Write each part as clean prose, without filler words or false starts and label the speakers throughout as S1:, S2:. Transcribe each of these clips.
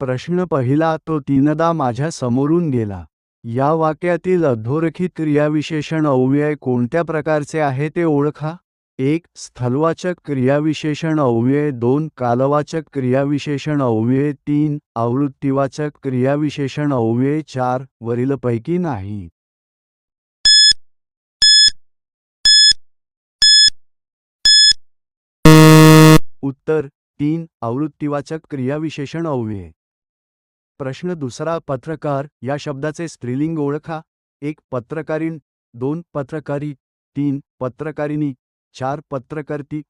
S1: प्रश्न पहिला, तो तीनदा माझ्या समोरून गेला. या वाक्यातील अधोरेखित क्रियाविशेषण अव्यय कोणत्या प्रकारचे आहे ते ओळखा. 1. स्थलवाचक क्रियाविशेषण अव्यय. 2. कालवाचक क्रियाविशेषण अव्यय. 3. आवृत्तीवाचक क्रियाविशेषण अव्यय. 4. वरीलपैकी नाही. उत्तर 3. आवृत्तीवाचक क्रियाविशेषण अव्यय. प्रश्न दुसरा, पत्रकार या शब्दाचे स्त्रीलिंग ओळखा. 1. पत्रकारीण. 2. पत्रकारी. 3. पत्रकारिणी. 4. पत्रकर्ती.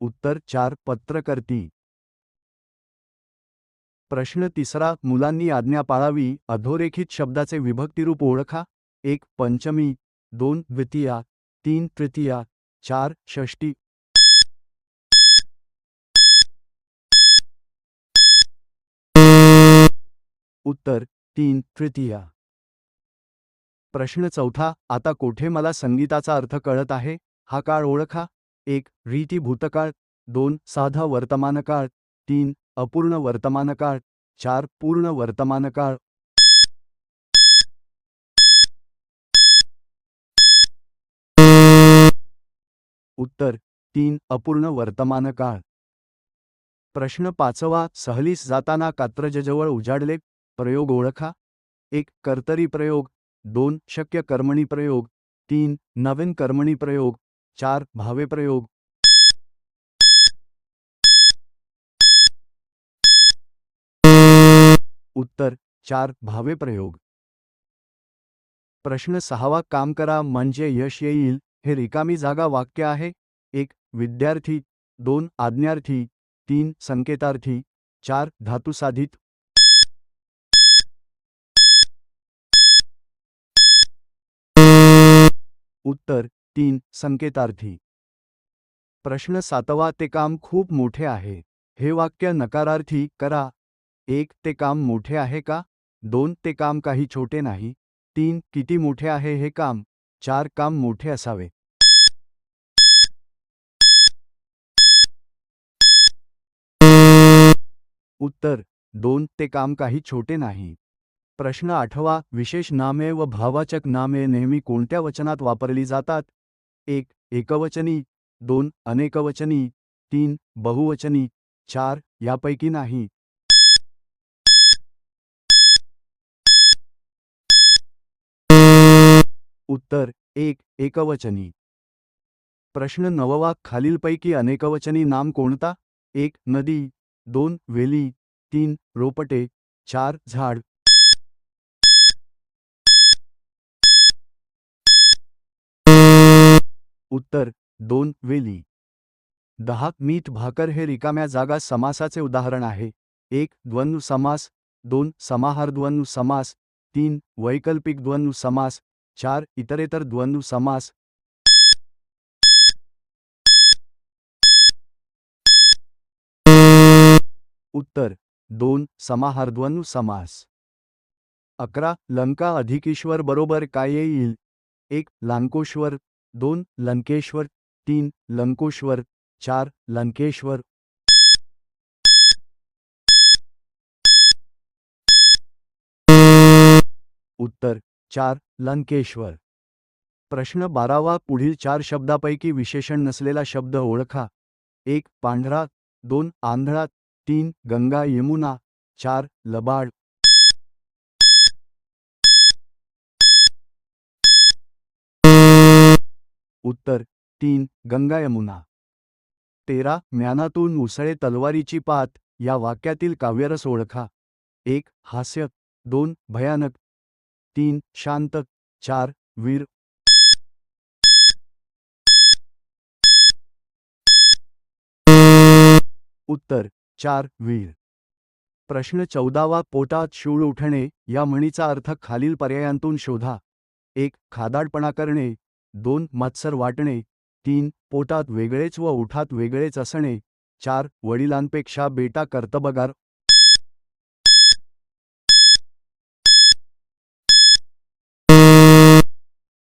S1: उत्तर 4. पत्रकर्ती. प्रश्न तिसरा, मुलांनी आज्ञा पाळावी. अधोरेखित शब्दाचे विभक्तिरूप ओळखा. 1. पंचमी. 2. द्वितीया. 3. तृतीया. 4. षष्टी. उत्तर 3. तृतीया. प्रश्न चौथा, आता कोठे मला संगीताचा अर्थ कळत आहे. हा काळ ओळखा. 1. रीती भूतकाळ. 2. साधा वर्तमानकाळ. 3. अपूर्ण वर्तमानकाळ. 4. पूर्ण वर्तमानकाळ. उत्तर 3. अपूर्ण वर्तमानकाळ. प्रश्न पाचवा, सहलीस जाताना कात्रजजवळ उजाडले. प्रयोग ओळखा. 1. कर्तरी प्रयोग. 2. शक्य कर्मणी प्रयोग. 3. नवीन कर्मणी प्रयोग. 4. भावे प्रयोग. उत्तर 4. भावे प्रयोग. प्रश्न सहावा, काम करा म्हणजे यश येईल. हे रिकामी जागा वाक्य आहे. 1. विद्यार्थी. 2. आज्ञार्थी. 3. संकेतार्थी. 4. धातुसाधित. उत्तर 3. संकेतार्थी. प्रश्न सातवा, ते काम खूप मोठे आहे. हे वाक्य नकारार्थी करा. 1. ते काम मोठे आहे का. 2. ते काम काही छोटे नाही. 3. किती मोठे आहे हे काम. 4. काम मोठे असावे. उत्तर 2. ते काम काही छोटे नाही. प्रश्न आठवा, विशेष नामे व भाववाचक नामे नेहमी कोणत्या वचनात वापरली जातात. 1. एकवचनी. 2. अनेकवचनी. 3. बहुवचनी. 4. यापैकी नाही. उत्तर 1. एकवचनी. प्रश्न नववा, खालीलपैकी अनेकवचनी नाम कोणता. 1. नदी. 2. वेली. 3. रोपटे. 4. झाड. उत्तर 2. वेली. 10. मीठ भाकर हे रिकाम्या जागा समासाचे उदाहरण आहे. 1. द्वंद्व समास. 2. समाहार द्वंद्व समास. 3. वैकल्पिक द्वंद्व समास. 4. इतरेतर द्वंद्व समास. उत्तर 2. समाहार द्वंद्व समास. 11. लंका अधिक ईश्वर बरोबर काय येईल. 1. लांकोश्वर. 2. लंकेश्वर. 3. लंकोश्वर. 4. लंकेश्वर. उत्तर 4. लंकेश्वर. प्रश्न 12वा, पुढील 4 शब्दापैकी विशेषण नसलेला शब्द ओळखा. 1. पांढरा. 2. आंधळा. 3. गंगा यमुना. 4. लबाड. उत्तर 3. गंगा यमुना. 13. म्यानातून उसळे तलवारीची पात. या वाक्यातील काव्यरस ओळखा. 1. हास्य. 2. भयानक. 3. शांत. 4. वीर. उत्तर 4. वीर. प्रश्न 14वा, पोटात शूळ उठणे. या म्हणीचा अर्थ खालील पर्यायांतून शोधा. 1. खादाडपणा करणे. 2. मत्सर वाटणे. 3. पोटात वेगळेच व उठात वेगळेच असणे. 4. वडिलांपेक्षा बेटा कर्तबगार.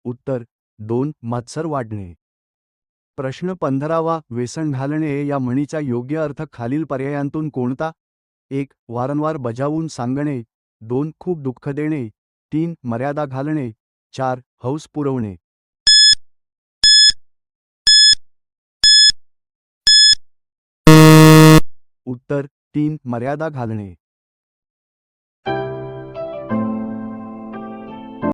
S1: उत्तर 2. मत्सर वाढणे. प्रश्न 15वा. व्यसन घालणे या म्हणीचा योग्य अर्थ खालील पर्यायांतून कोणता? 1. वारंवार बजावून सांगणे. 2. खूप दुःख देणे. 3. मर्यादा घालणे. 4. हौस पुरवणे. उत्तर 3. मर्यादा घालणे.